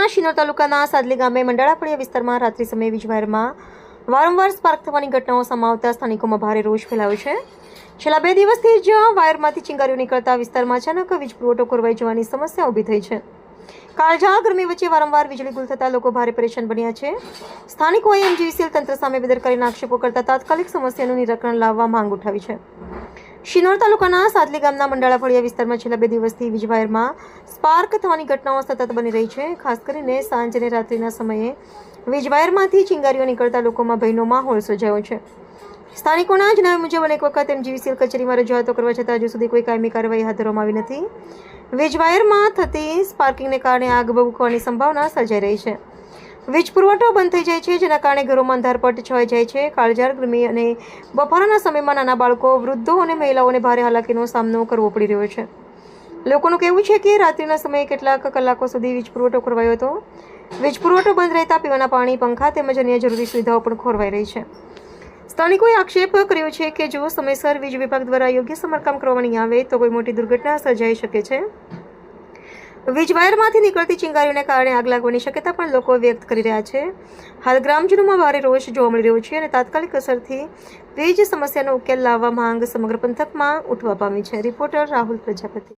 જિલ્લાના શિનોર તાલુકાના સાદલી ગામે મંડાળાફળિયા વિસ્તારમાં રાત્રિ સમયે વીજવાયરમાં વારંવાર સ્પાર્ક થવાની ઘટનાઓ સામે આવતા સ્થાનિકોમાં ભારે રોષ ફેલાયો છે। છેલ્લા 2 દિવસથી જ વાયરમાંથી ચિંગારીઓ નીકળતા વિસ્તારમાં અચાનક વીજ પુરવઠો ખોરવાઈ જવાની સમસ્યા ઊભી થઈ છે। કાળઝાળ ગરમી વચ્ચે વારંવાર વીજળી ગુલ થતા લોકો ભારે પરેશાન બન્યા છે। સ્થાનિકોએ એમજીવીસીએલ તંત્ર સામે બેદરકારીના આક્ષેપો કરતા તાત્કાલિક સમસ્યાનું નિરાકરણ લાવવા માંગ ઉઠાવી છે। શિનોર તાલુકાના સાદલી ગામના મંડાળાફળિયા વિસ્તારમાં છેલ્લા 2 દિવસથી વીજવાયરમાં સ્પાર્ક થવાની ઘટનાઓ સતત બની રહી છે। ખાસ કરીને સાંજ અને રાત્રિના સમયે વીજવાયરમાંથી ચિંગારીઓ નીકળતા લોકોમાં ભયનો માહોલ સર્જાયો છે। સ્થાનિકોના જણાવ્યા મુજબ અનેક વખત એમજીવીસીએલ કચેરીમાં રજૂઆતો કરવા છતાં હજુ સુધી કોઈ કાયમી કાર્યવાહી હાથ ધરવામાં આવી નથી। વીજવાયરમાં થતી સ્પાર્કિંગને કારણે આગ ભભૂકવાની સંભાવના સર્જાઈ રહી છે। વીજ પુરવઠો બંધ થઈ જાય છે, જેના કારણે ઘરોમાં અંધારપટ છવાઈ જાય છે। કાળઝાળ ગરમી અને બપોરના સમયમાં નાના બાળકો, વૃદ્ધો અને મહિલાઓને ભારે હાલાકીનો સામનો કરવો પડી રહ્યો છે। લોકોનું કહેવું છે કે રાત્રિના સમયે કેટલાક કલાકો સુધી વીજ પુરવઠો ખોરવાયો હતો। વીજ પુરવઠો બંધ રહેતા પીવાના પાણી, પંખા તેમજ અન્ય જરૂરી સુવિધાઓ પણ ખોરવાઈ રહી છે। સ્થાનિકોએ આક્ષેપ કર્યો છે કે જો સમયસર વીજ વિભાગ દ્વારા યોગ્ય સમારકામ કરવામાં નહીં આવે તો કોઈ મોટી દુર્ઘટના સર્જાઈ શકે છે। વીજવાયરમાંથી નીકળતી ચિંગારીઓને કારણે આગ લાગવાની શક્યતા પણ લોકો વ્યક્ત કરી રહ્યા છે। હાલ ગ્રામજનોમાં ભારે રોષ જોવા મળી રહ્યો છે અને તાત્કાલિક અસરથી વીજ સમસ્યાનો ઉકેલ લાવવા માંગ સમગ્ર પંથકમાં ઉઠવા પામી છે। રિપોર્ટર રાહુલ પ્રજાપતિ।